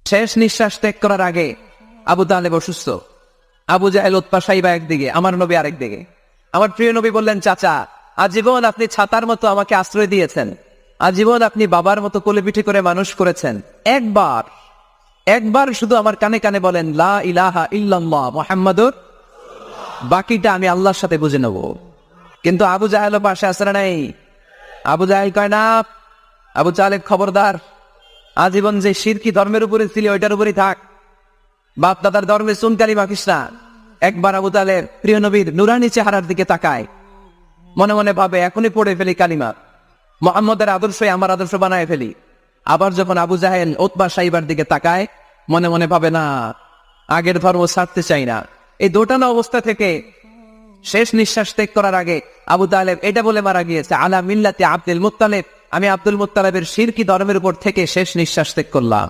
শেষ নিঃশ্বাস ত্যাগ করার আগে আবু তালেব অসুস্থ, আবু জাহেল উতবা সাইবা একদিকে, আমার নবী আরেকদিকে। আমার প্রিয় নবী বললেন, চাচা আজীবন আপনি ছাতার মতো আমাকে আশ্রয় দিয়েছেন, আজীবন আপনি বাবার মতো কোলে পিঠে করে মানুষ করেছেন, একবার শুধু আমার কানে কানে বলেন লা ইলাহা ইল্লাল্লাহ মুহাম্মাদুর, বাকিটা আমি আল্লাহর সাথে বুঝে নেব। কিন্তু আবু জাহেল পাশে আসরা নাই। আবু জাহেল কয় না, আবু তালেব খবরদার, আজীবন যে শিরকি ধর্মের উপরে ছিল ওইটার উপরেই থাক, বাপ দাদার ধর্মে চুনকালি মাখিস না। একবার আবু তালেব প্রিয় নবীর নুরানি চেহারার দিকে তাকায়, মনে মনে ভাবে এখনই পড়ে ফেলি কালিমা, মুহাম্মদের আদর্শই আমার আদর্শ বানায় ফেলি। আবার যখন আবু জাহেল উতবা সাইবার দিকে তাকায়, মনে মনে ভাবে না, আগের ধর্ম ছাড়তে চাই না। এই দোটানা অবস্থা থেকে শেষ নিঃশ্বাস ত্যাগ করার আগে আবু তালেব এটা বলে মারা গিয়েছে, আলা মিল্লাতি আব্দুল মুত্তালিব, আমি আব্দুল মুত্তালিবের শিরকি ধর্মের উপর থেকে শেষ নিঃশ্বাস ত্যাগ করলাম।